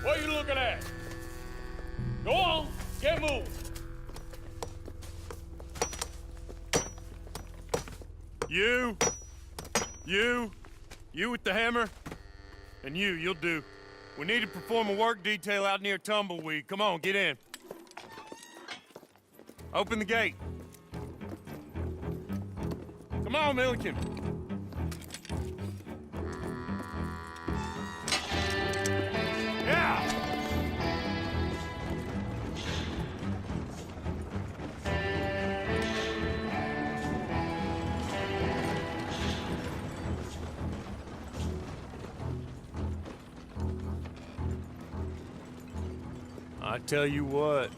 What are you looking at? Go on, get moving. You with the hammer? And you'll do. We need to perform a work detail out near Tumbleweed. Come on, get in. Open the gate. Come on, Milliken. Yeah! I tell you what,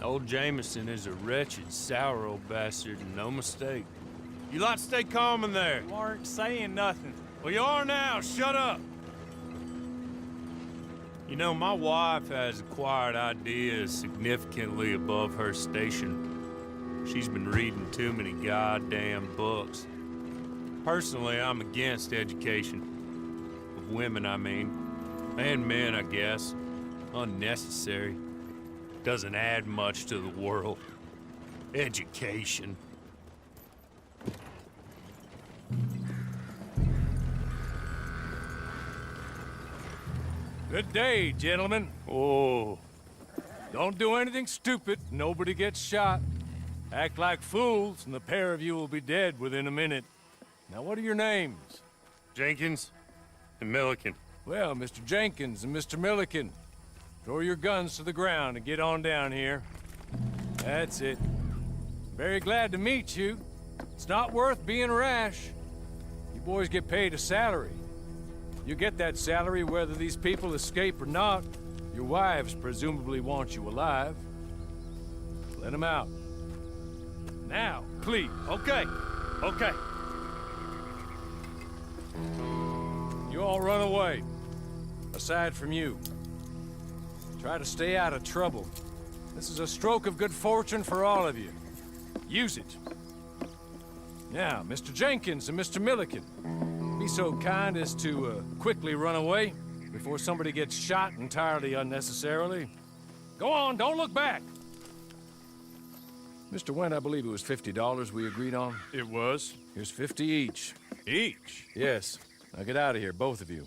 old Jameson is a wretched, sour old bastard, and no mistake. You lot stay calm in there. You aren't saying nothing. Well, you are now. Shut up. You know, my wife has acquired ideas significantly above her station. She's been reading too many goddamn books. Personally, I'm against education. Of women, I mean. And men, I guess. Unnecessary. Doesn't add much to the world. Education. Good day, gentlemen. Oh. Don't do anything stupid. Nobody gets shot. Act like fools, and the pair of you will be dead within a minute. Now, what are your names? Jenkins and Milliken. Well, Mr. Jenkins and Mr. Milliken, throw your guns to the ground and get on down here. That's it. Very glad to meet you. It's not worth being rash. You boys get paid a salary. You get that salary whether these people escape or not. Your wives presumably want you alive. Let them out. Now, please. Okay. You all run away. Aside from you. Try to stay out of trouble. This is a stroke of good fortune for all of you. Use it. Now, Mr. Jenkins and Mr. Milliken, be so kind as to quickly run away before somebody gets shot entirely unnecessarily. Go on, don't look back. Mr. Wendt, I believe it was $50 we agreed on. It was. Here's 50 each. Each? Yes. Now get out of here, both of you.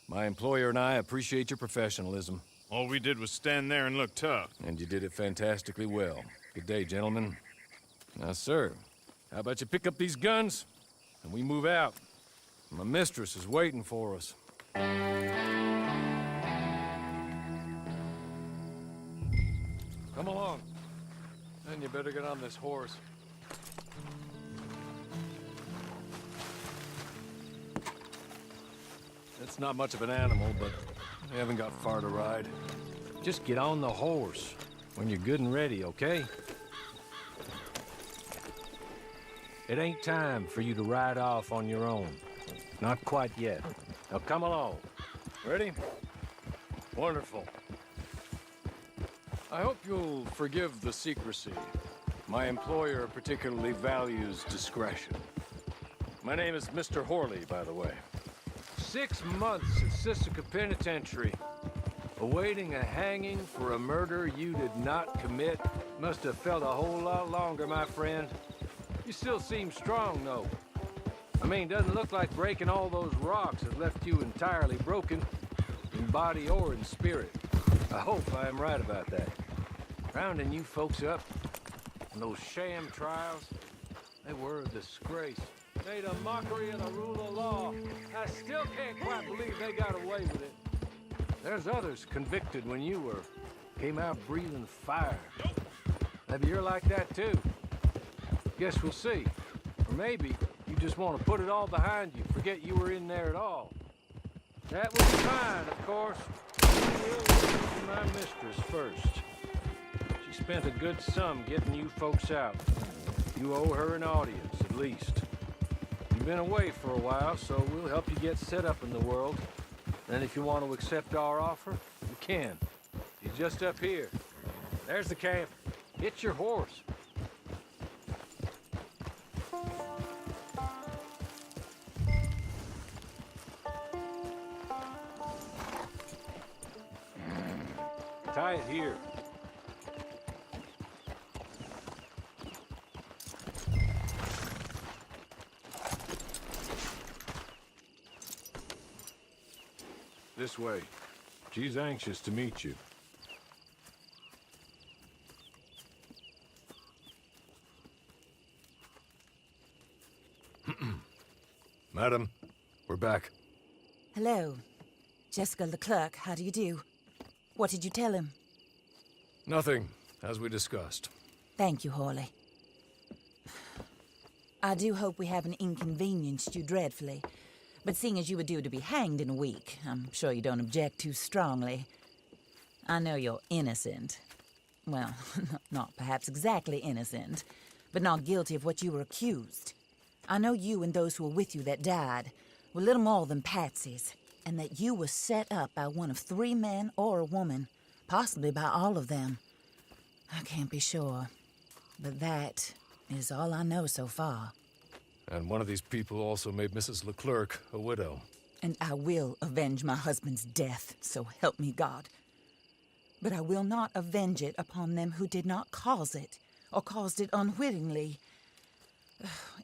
My employer and I appreciate your professionalism. All we did was stand there and look tough. And you did it fantastically well. Good day, gentlemen. Now, sir, how about you pick up these guns and we move out? My mistress is waiting for us. Come along. Then you better get on this horse. It's not much of an animal, but we haven't got far to ride. Just get on the horse when you're good and ready, okay? It ain't time for you to ride off on your own. Not quite yet. Now come along. Ready? Wonderful. I hope you'll forgive the secrecy. My employer particularly values discretion. My name is Mr. Horley, by the way. 6 months at Sisika Penitentiary, awaiting a hanging for a murder you did not commit. Must have felt a whole lot longer, my friend. You still seem strong, though. I mean, doesn't look like breaking all those rocks has left you entirely broken, in body or in spirit. I hope I am right about that. Rounding you folks up, and those sham trials, they were a disgrace. Made a mockery of the rule of law. I still can't quite believe they got away with it. There's others convicted when you were. Came out breathing fire. Maybe you're like that too. Guess we'll see. Or maybe you just want to put it all behind you, forget you were in there at all. That would be fine, of course. You will listen to my mistress first. She spent a good sum getting you folks out. You owe her an audience, at least. You've been away for a while, so we'll help you get set up in the world. And if you want to accept our offer, you can. You're just up here. There's the camp. Hit your horse. Tie it here. This way. She's anxious to meet you. Madam, we're back. Hello. Jessica Leclerc, how do you do? What did you tell him? Nothing, as we discussed. Thank you, Hawley. I do hope we haven't inconvenienced you dreadfully. But seeing as you were due to be hanged in a week, I'm sure you don't object too strongly. I know you're innocent. Well, not perhaps exactly innocent, but not guilty of what you were accused. I know you and those who were with you that died were little more than patsies, and that you were set up by one of 3 men or a woman, possibly by all of them. I can't be sure, but that is all I know so far. And one of these people also made Mrs. Leclerc a widow. And I will avenge my husband's death, so help me God. But I will not avenge it upon them who did not cause it, or caused it unwittingly.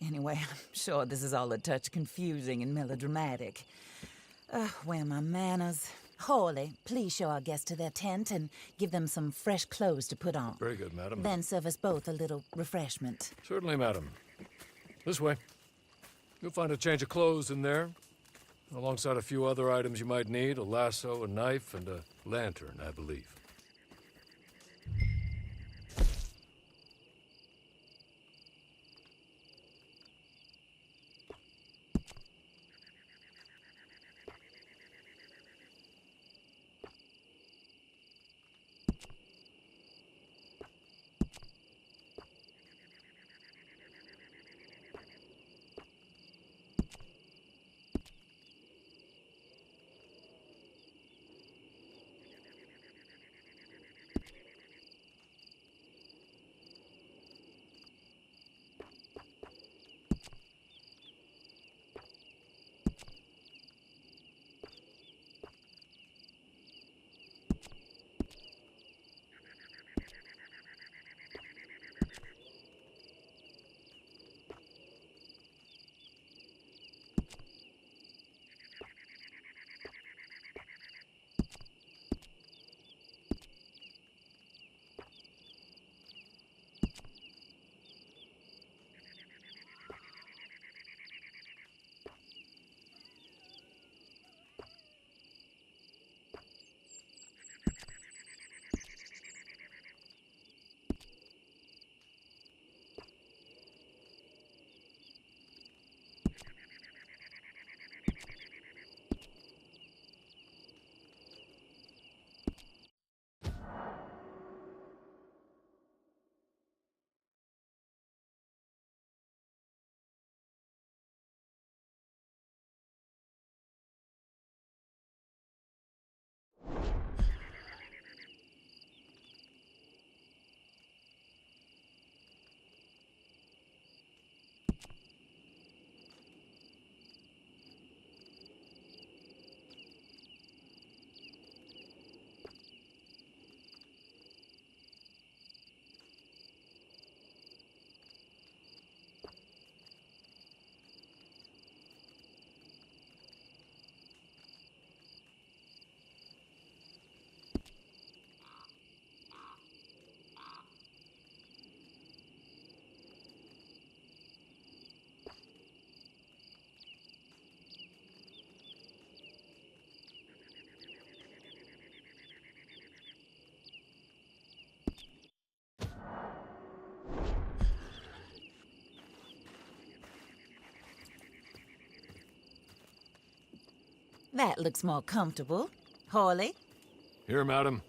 Anyway, I'm sure this is all a touch confusing and melodramatic. Where are my manners? Hawley, please show our guests to their tent and give them some fresh clothes to put on. Very good, madam. Then serve us both a little refreshment. Certainly, madam. This way. You'll find a change of clothes in there, alongside a few other items you might need, a lasso, a knife, and a lantern, I believe. That looks more comfortable. Hawley, Here, madam.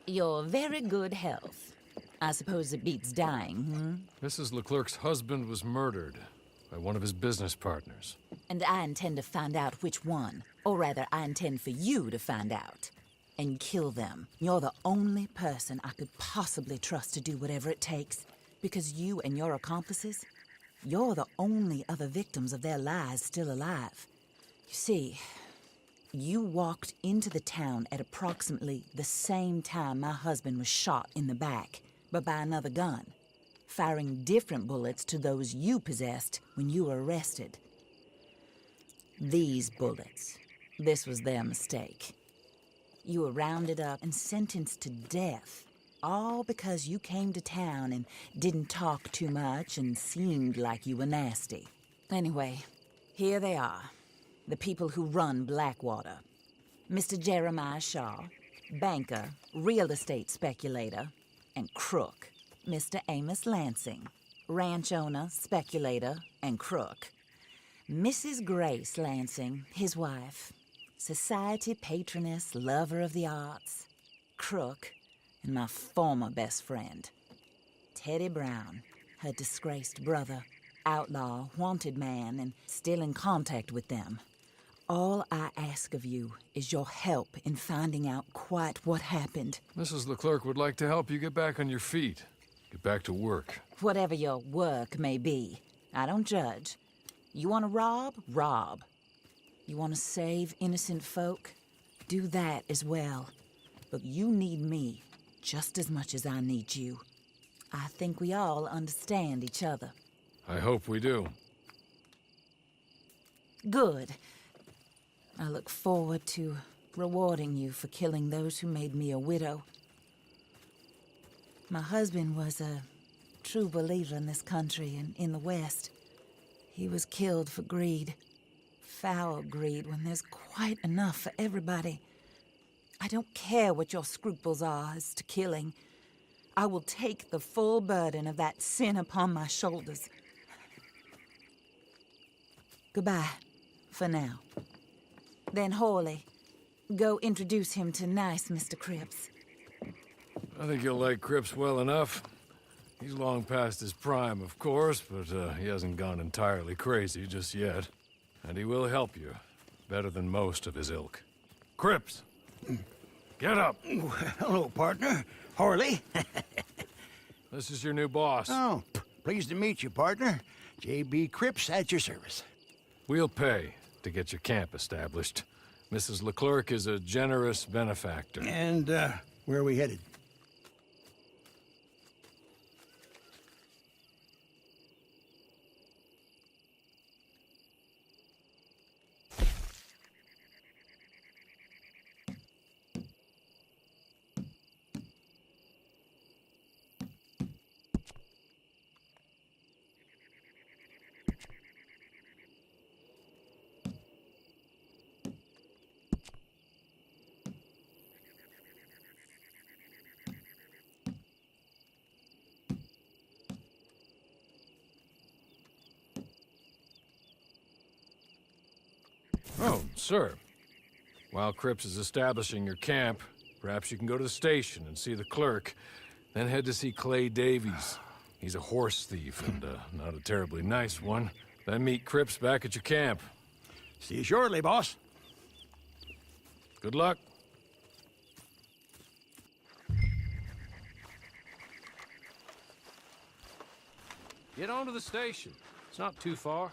you're very good health. I suppose it beats dying, Mrs. Leclerc's husband was murdered by one of his business partners. And I intend to find out which one. Or rather, I intend for you to find out. And kill them. You're the only person I could possibly trust to do whatever it takes. Because you and your accomplices, you're the only other victims of their lies still alive. You see, You walked into the town at approximately the same time my husband was shot in the back, but by another gun, firing different bullets to those you possessed when you were arrested. These bullets, this was their mistake. You were rounded up and sentenced to death, all because you came to town and didn't talk too much and seemed like you were nasty. Anyway, here they are, the people who run Blackwater. Mr. Jeremiah Shaw, banker, real estate speculator, and crook. Mr. Amos Lansing, ranch owner, speculator, and crook. Mrs. Grace Lansing, his wife, society patroness, lover of the arts, crook, and my former best friend. Teddy Brown, her disgraced brother, outlaw, wanted man, and still in contact with them. All I ask of you is your help in finding out quite what happened. Mrs. Leclerc would like to help you get back on your feet. Get back to work. Whatever your work may be, I don't judge. You want to rob? Rob. You want to save innocent folk? Do that as well. But you need me just as much as I need you. I think we all understand each other. I hope we do. Good. I look forward to rewarding you for killing those who made me a widow. My husband was a true believer in this country and in the West. He was killed for greed. Foul greed when there's quite enough for everybody. I don't care what your scruples are as to killing. I will take the full burden of that sin upon my shoulders. Goodbye, for now. Then Hawley, go introduce him to nice Mr. Cripps. I think you'll like Cripps well enough. He's long past his prime, of course, but he hasn't gone entirely crazy just yet. And he will help you, better than most of his ilk. Cripps! Get up! Hello, partner. Harley. This is your new boss. Oh, pleased to meet you, partner. J.B. Cripps at your service. We'll pay to get your camp established. Mrs. Leclerc is a generous benefactor. And, where are we headed? Oh, sir. While Cripps is establishing your camp, perhaps you can go to the station and see the clerk, then head to see Clay Davies. He's a horse thief, and not a terribly nice one. Then meet Cripps back at your camp. See you shortly, boss. Good luck. Get on to the station. It's not too far.